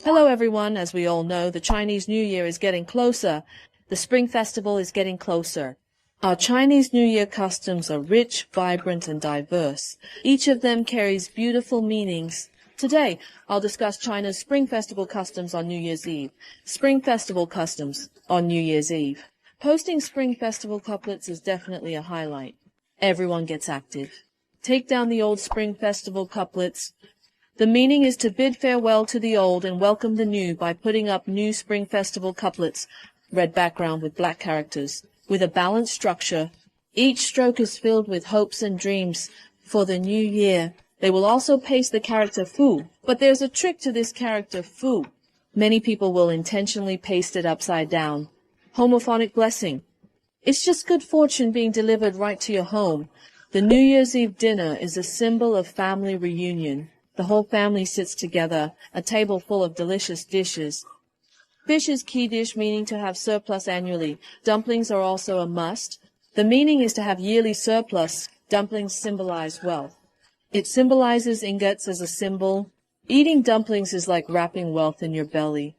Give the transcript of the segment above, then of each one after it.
Hello everyone, as we all know, the Chinese New Year is getting closer. The Spring Festival is getting closer. Our Chinese New Year customs are rich, vibrant, and diverse. Each of them carries beautiful meanings. Today, I'll discuss China's Spring Festival customs on New Year's Eve. Spring Festival customs on New Year's Eve. Posting Spring Festival couplets is definitely a highlight. Everyone gets active. Take down the old Spring Festival couplets. The meaning is to bid farewell to the old and welcome the new by putting up new Spring Festival couplets, red background with black characters, with a balanced structure. Each stroke is filled with hopes and dreams for the new year. They will also paste the character Fu, but there's a trick to this character Fu. Many people will intentionally paste it upside down. Homophonic blessing. It's just good fortune being delivered right to your home. The New Year's Eve dinner is a symbol of family reunion. The whole family sits together, a table full of delicious dishes. Fish is key dish, meaning to have surplus annually. Dumplings are also a must. The meaning is to have yearly surplus. Dumplings symbolize wealth. It symbolizes ingots as a symbol. Eating dumplings is like wrapping wealth in your belly.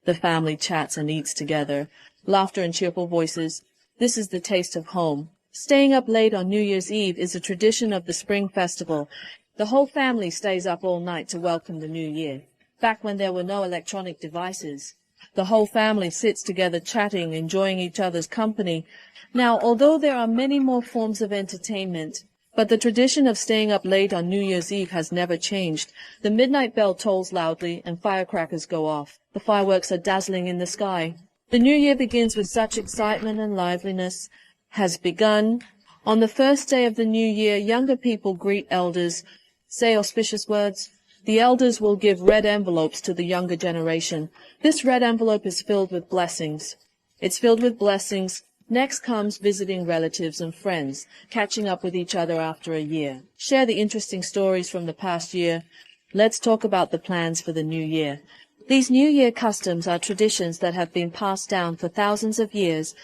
The family chats and eats together. Laughter and cheerful voices. This is the taste of home. Staying up late on New Year's Eve is a tradition of the Spring Festival. The whole family stays up all night to welcome the new year. Back when there were no electronic devices, the whole family sits together chatting, enjoying each other's company. Now, although there are many more forms of entertainment, but the tradition of staying up late on New Year's Eve has never changed. The midnight bell tolls loudly and firecrackers go off. The fireworks are dazzling in the sky. The new year begins with such excitement and liveliness. Has begun. On the first day of the new year, younger people greet elders, say auspicious words. The elders will give red envelopes to the younger generation. This red envelope is filled with blessings. It's filled with blessings. Next comes visiting relatives and friends, catching up with each other after a year. Share the interesting stories from the past year. Let's talk about the plans for the new year. These New Year customs are traditions that have been passed down for thousands of years.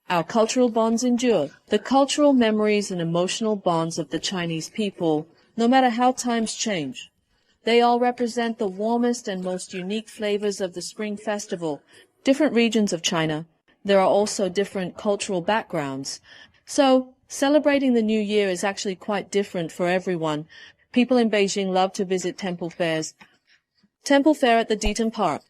Our cultural bonds endure. The cultural memories and emotional bonds of the Chinese people, no matter how times change. They all represent the warmest and most unique flavors of the Spring Festival. Different regions of China. There are also different cultural backgrounds. So, celebrating the New Year is actually quite different for everyone. People in Beijing love to visit temple fairs. Temple fair at the Deaton Park.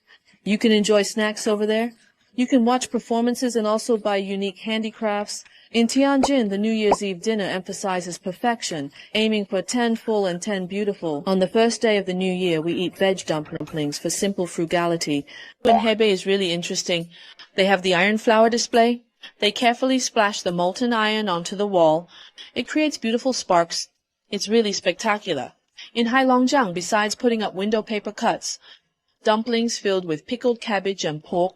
You can enjoy snacks over there. You can watch performances and also buy unique handicrafts. In Tianjin, the New Year's Eve dinner emphasizes perfection, aiming for 10 full and 10 beautiful. On the first day of the new year, we eat veg dumplings for simple frugality. In Hebei is really interesting. They have the iron flour display. They carefully splash the molten iron onto the wall. It creates beautiful sparks. It's really spectacular. In Heilongjiang, besides putting up window paper cuts, dumplings filled with pickled cabbage and pork.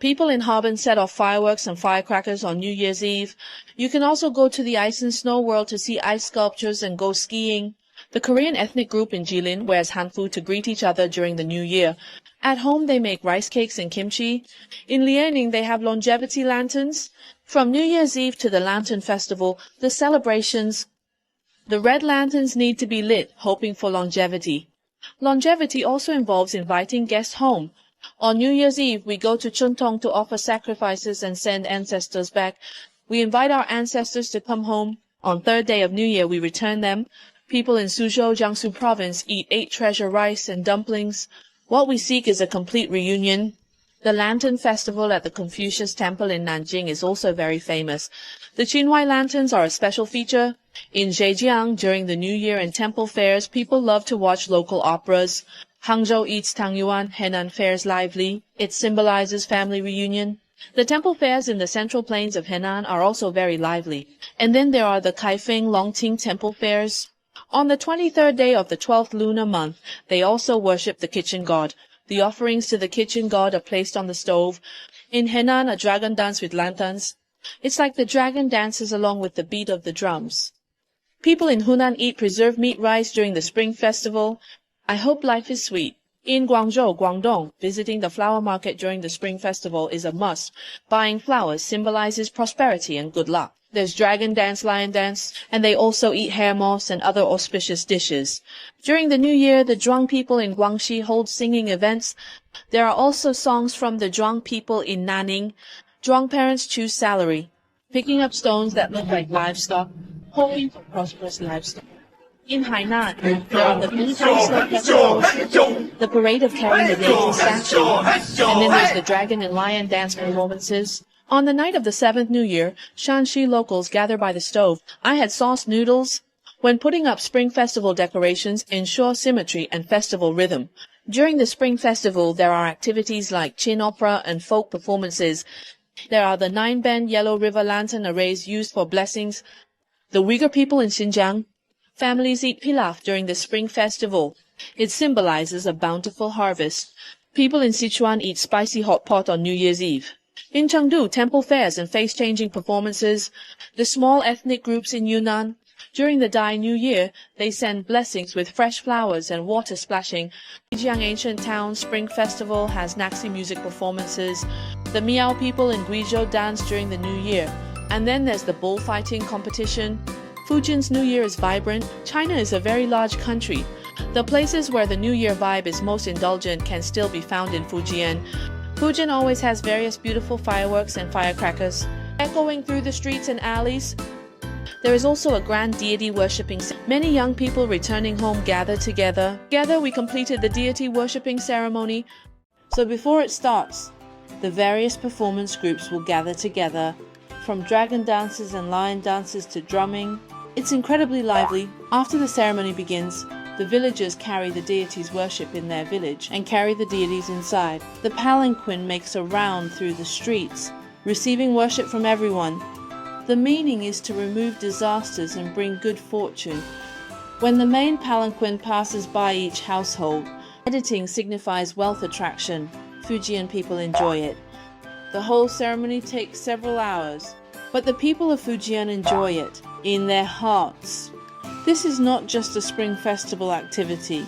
People in Harbin set off fireworks and firecrackers on New Year's Eve. You can also go to the ice and snow world to see ice sculptures and go skiing. The Korean ethnic group in Jilin wears hanfu to greet each other during the new year. At home, they make rice cakes and kimchi. In Liaoning, they have longevity lanterns. From New Year's Eve to the Lantern Festival, the celebrations, the red lanterns need to be lit, hoping for longevity. Longevity also involves inviting guests home. On New Year's Eve, we go to Chuntong to offer sacrifices and send ancestors back. We invite our ancestors to come home. On third day of New Year, we return them. People in Suzhou, Jiangsu province eat 8 treasure rice and dumplings. What we seek is a complete reunion. The Lantern Festival at the Confucius Temple in Nanjing is also very famous. The Qinhuai lanterns are a special feature. In Zhejiang, during the New Year and temple fairs, people love to watch local operas. Hangzhou eats tangyuan, Henan fares lively. It symbolizes family reunion. The temple fairs in the central plains of Henan are also very lively. And then there are the Kaifeng Longting temple fairs. On the 23rd day of the 12th lunar month, they also worship the kitchen god. The offerings to the kitchen god are placed on the stove. In Henan, a dragon dance with lanterns. It's like the dragon dances along with the beat of the drums. People in Hunan eat preserved meat rice during the Spring Festival. I hope life is sweet. In Guangzhou, Guangdong, visiting the flower market during the Spring Festival is a must. Buying flowers symbolizes prosperity and good luck. There's dragon dance, lion dance, and they also eat hair moss and other auspicious dishes. During the New Year, the Zhuang people in Guangxi hold singing events. There are also songs from the Zhuang people in Nanning. Zhuang parents choose salary, picking up stones that look like livestock, hoping for prosperous livestock. In Hainan, there are the Bingkai Snow Festivals, the parade of carrying the deity statue, and then there's the dragon and lion dance performances. On the night of the 7th New Year, Shanxi locals gather by the stove. I had sauce noodles. When putting up Spring Festival decorations, ensure symmetry and festival rhythm. During the Spring Festival, there are activities like chin opera and folk performances. There are the 9-bend Yellow River lantern arrays used for blessings. The Uyghur people in Xinjiang, families eat pilaf during the Spring Festival. It symbolizes a bountiful harvest. People in Sichuan eat spicy hot pot on New Year's Eve. In Chengdu, temple fairs and face-changing performances. The small ethnic groups in Yunnan. During the Dai New Year, they send blessings with fresh flowers and water splashing. Guizhou Ancient Town Spring Festival has Naxi music performances. The Miao people in Guizhou dance during the New Year. And then there's the bullfighting competition. Fujian's New Year is vibrant. China is a very large country. The places where the New Year vibe is most indulgent can still be found in Fujian. Fujian always has various beautiful fireworks and firecrackers echoing through the streets and alleys. There is also a grand deity worshipping. Many young people returning home gather together. Together we completed the deity worshipping ceremony. So before it starts, the various performance groups will gather together, from dragon dances and lion dances to drumming. It's incredibly lively. After the ceremony begins, the villagers carry the deity's worship in their village and carry the deities inside. The palanquin makes a round through the streets, receiving worship from everyone. The meaning is to remove disasters and bring good fortune. When the main palanquin passes by each household, editing signifies wealth attraction. Fujian people enjoy it. The whole ceremony takes several hours, but the people of Fujian enjoy it in their hearts. This is not just a Spring Festival activity.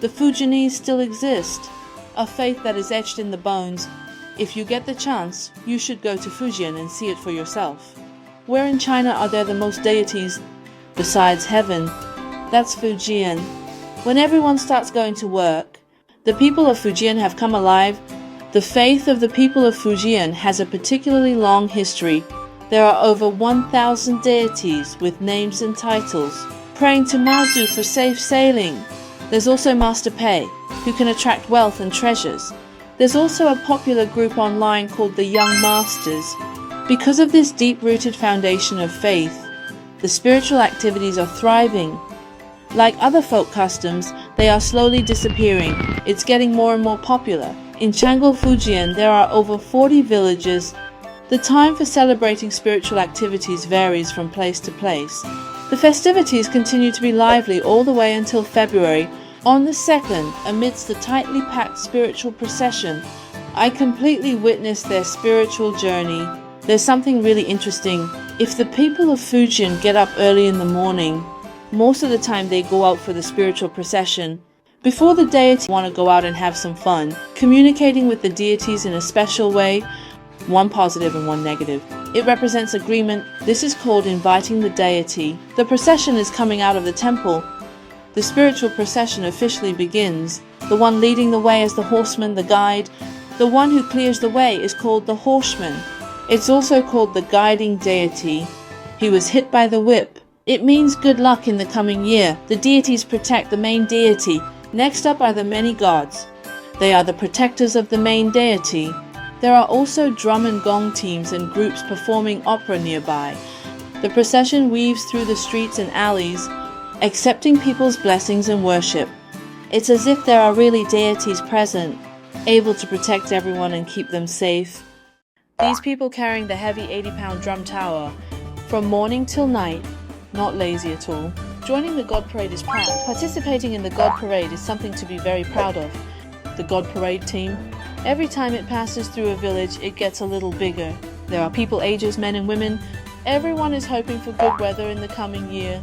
The Fujianese still exist, a faith that is etched in the bones. If you get the chance, you should go to Fujian and see it for yourself. Where in China are there the most deities besides heaven? That's Fujian. When everyone starts going to work, the people of Fujian have come alive. The faith of the people of Fujian has a particularly long history. There are over 1,000 deities with names and titles, praying to Mazu for safe sailing. There's also Master Pei, who can attract wealth and treasures. There's also a popular group online called the Young Masters. Because of this deep-rooted foundation of faith, the spiritual activities are thriving. Like other folk customs, they are slowly disappearing. It's getting more and more popular. In Changle, Fujian, there are over 40 villages. The time for celebrating spiritual activities varies from place to place. The festivities continue to be lively all the way until February. On the 2nd, amidst the tightly packed spiritual procession, I completely witnessed their spiritual journey. There's something really interesting. If the people of Fujian get up early in the morning, most of the time they go out for the spiritual procession. Before the deity want to go out and have some fun, communicating with the deities in a special way, one positive and one negative. It represents agreement. This is called inviting the deity. The procession is coming out of the temple. The spiritual procession officially begins. The one leading the way is the horseman, the guide. The one who clears the way is called the horseman. It's also called the guiding deity. He was hit by the whip. It means good luck in the coming year. The deities protect the main deity. Next up are the many gods. They are the protectors of the main deity. There are also drum and gong teams and groups performing opera nearby. The procession weaves through the streets and alleys, accepting people's blessings and worship. It's as if there are really deities present, able to protect everyone and keep them safe. These people carrying the heavy 80-pound drum tower, from morning till night, not lazy at all. Joining the God Parade is proud. Participating in the God Parade is something to be very proud of. The God Parade team. Every time it passes through a village, it gets a little bigger. There are people ages, men and women. Everyone is hoping for good weather in the coming year.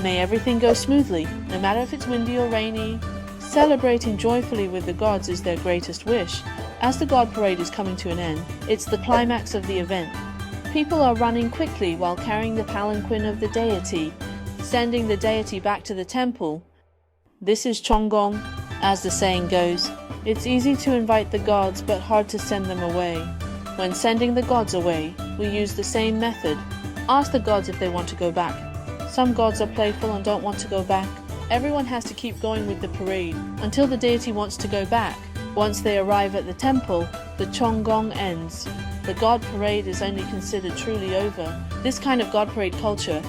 May everything go smoothly, no matter if it's windy or rainy. Celebrating joyfully with the gods is their greatest wish. As the God Parade is coming to an end, it's the climax of the event. People are running quickly while carrying the palanquin of the deity, sending the deity back to the temple. This is Chonggong. As the saying goes, it's easy to invite the gods but hard to send them away. When sending the gods away, we use the same method. Ask the gods if they want to go back. Some gods are playful and don't want to go back. Everyone has to keep going with the parade until the deity wants to go back. Once they arrive at the temple, the Chonggong ends. The god parade is only considered truly over. This kind of god parade culture,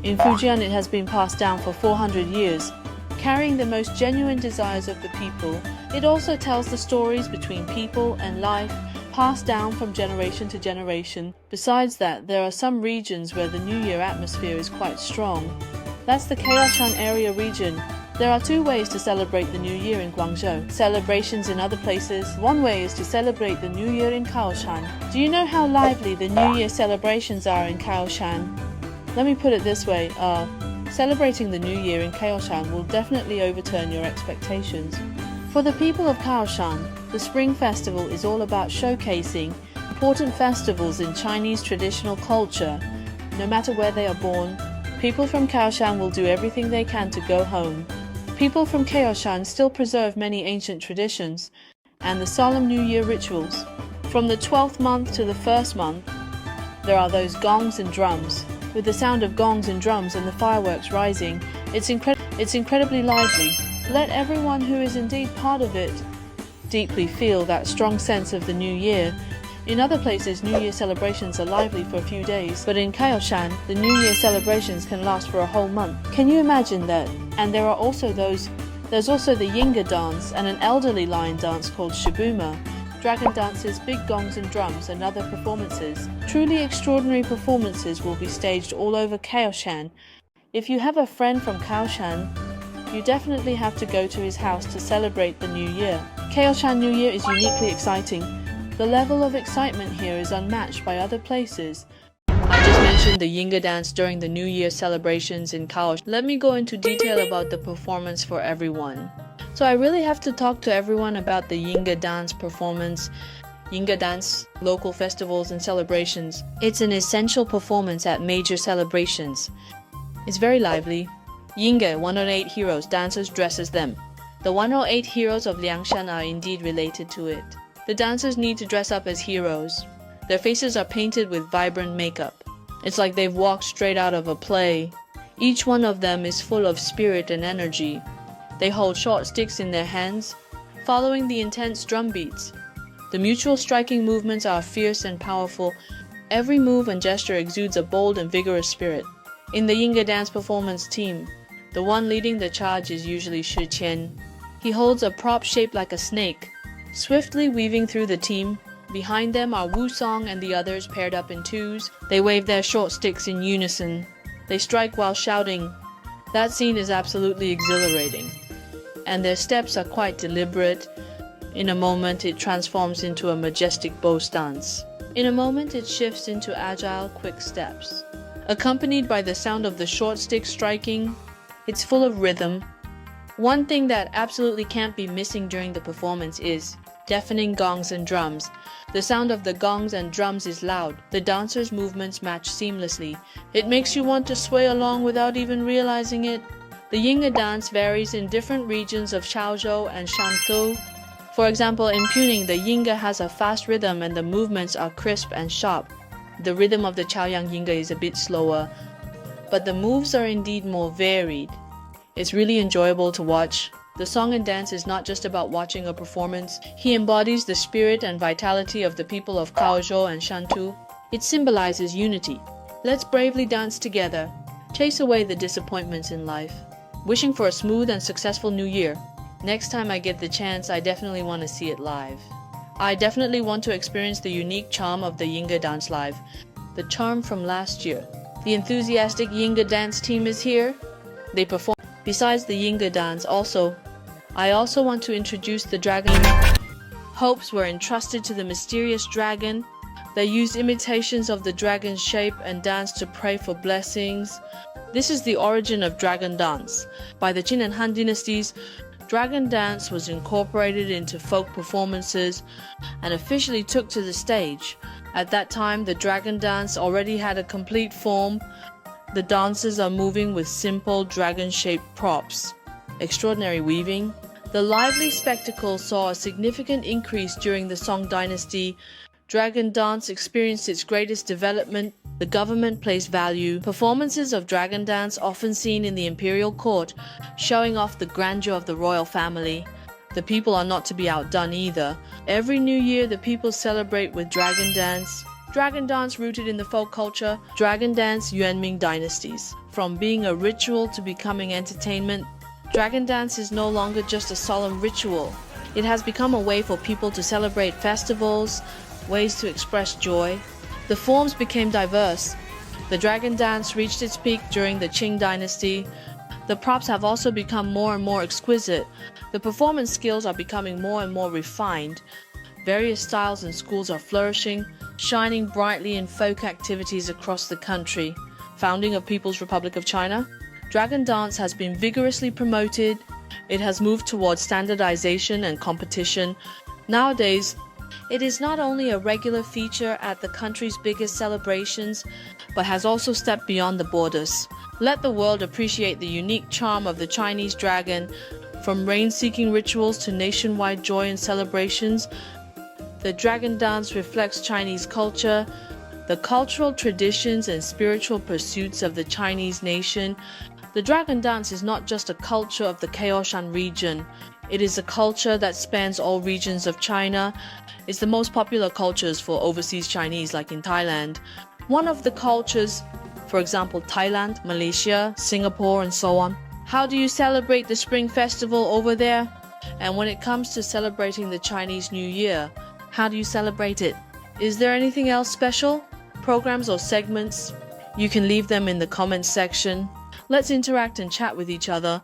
in Fujian it has been passed down for 400 years, carrying the most genuine desires of the people. It also tells the stories between people and life, passed down from generation to generation. Besides that, there are some regions where the New Year atmosphere is quite strong. That's the Kaohsiung area region. There are two ways to celebrate the New Year in Guangzhou. Celebrations in other places. One way is to celebrate the New Year in Kaohsiung. Do you know how lively the New Year celebrations are in Kaohsiung? Let me put it this way, celebrating the New Year in Kaohsiung will definitely overturn your expectations. For the people of Kaohsiung, the Spring Festival is all about showcasing important festivals in Chinese traditional culture. No matter where they are born, people from Kaohsiung will do everything they can to go home. People from Kaohsiung still preserve many ancient traditions and the solemn New Year rituals. From the 12th month to the 1st month, there are those gongs and drums. With the sound of gongs and drums and the fireworks rising, it's incredibly lively. Let everyone who is indeed part of it deeply feel that strong sense of the New Year. In other places, New Year celebrations are lively for a few days, but in Kaohsiung, the New Year celebrations can last for a whole month. Can you imagine that? And there's also the Yingge Dance and an elderly lion dance called Shibuma, dragon dances, big gongs and drums, and other performances. Truly extraordinary performances will be staged all over Kaohsiung. If you have a friend from Kaohsiung, you definitely have to go to his house to celebrate the New Year. Kaohsiung New Year is uniquely exciting. The level of excitement here is unmatched by other places. I just mentioned the Yingge Dance during the New Year celebrations in Kaohsiung. Let me go into detail about the performance for everyone. So I really have to talk to everyone about the Yingge Dance performance. Yingge Dance, local festivals and celebrations. It's an essential performance at major celebrations. It's very lively. Yingge 108 heroes dancers dress as them. The 108 heroes of Liangshan are indeed related to it. The dancers need to dress up as heroes. Their faces are painted with vibrant makeup. It's like they've walked straight out of a play. Each one of them is full of spirit and energy. They hold short sticks in their hands, following the intense drum beats. The mutual striking movements are fierce and powerful. Every move and gesture exudes a bold and vigorous spirit. In the Yingge Dance performance team, the one leading the charge is usually Shi Qian. He holds a prop shaped like a snake, swiftly weaving through the team. Behind them are Wu Song and the others paired up in twos. They wave their short sticks in unison. They strike while shouting. That scene is absolutely exhilarating. And their steps are quite deliberate. In a moment it transforms into a majestic bow stance. In a moment it shifts into agile, quick steps. Accompanied by the sound of the short stick striking, it's full of rhythm. One thing that absolutely can't be missing during the performance is deafening gongs and drums. The sound of the gongs and drums is loud. The dancers' movements match seamlessly. It makes you want to sway along without even realizing it. The Yingge dance varies in different regions of Chaozhou and Shantou. For example, in Puning, the Yingge has a fast rhythm and the movements are crisp and sharp. The rhythm of the Chaoyang Yingge is a bit slower, but the moves are indeed more varied. It's really enjoyable to watch. The song and dance is not just about watching a performance. He embodies the spirit and vitality of the people of Kaozhou and Shantou. It symbolizes unity. Let's bravely dance together. Chase away the disappointments in life. Wishing for a smooth and successful new year. Next time I get the chance, I definitely want to see it live. I definitely want to experience the unique charm of the Yingge dance live. The charm from last year. The enthusiastic Yingge dance team is here. They perform. Besides the Yingge dance, I also want to introduce the dragon. Hopes were entrusted to the mysterious dragon. They used imitations of the dragon's shape and danced to pray for blessings. This is the origin of dragon dance. By the Qin and Han dynasties, Dragon dance was incorporated into folk performances and officially took to the stage. At that time, the dragon dance already had a complete form. The dancers are moving with simple dragon-shaped props. Extraordinary weaving. The lively spectacle saw a significant increase during the Song dynasty. Dragon dance experienced its greatest development. The government placed value. Performances of dragon dance often seen in the imperial court, showing off the grandeur of the royal family. The people are not to be outdone either. Every new year the people celebrate with dragon dance. Dragon dance rooted in the folk culture. Dragon dance Yuanming dynasties. From being a ritual to becoming entertainment, dragon dance is no longer just a solemn ritual. It has become a way for people to celebrate festivals, ways to express joy. The forms became diverse. The dragon dance reached its peak during the Qing dynasty. The props have also become more and more exquisite. The performance skills are becoming more and more refined. Various styles and schools are flourishing, shining brightly in folk activities across the country. Founding of People's Republic of China. Dragon dance has been vigorously promoted. It has moved towards standardization and competition. Nowadays, it is not only a regular feature at the country's biggest celebrations, but has also stepped beyond the borders. Let the world appreciate the unique charm of the Chinese dragon. From rain-seeking rituals to nationwide joy and celebrations, the dragon dance reflects Chinese culture, the cultural traditions and spiritual pursuits of the Chinese nation. The dragon dance is not just a culture of the Kaohsiung region. It is a culture that spans all regions of China. It's the most popular cultures for overseas Chinese, like in Thailand. One of the cultures, for example, Thailand, Malaysia, Singapore, and so on. How do you celebrate the Spring Festival over there? And when it comes to celebrating the Chinese New Year, how do you celebrate it? Is there anything else special? Programs or segments? You can leave them in the comments section. Let's interact and chat with each other.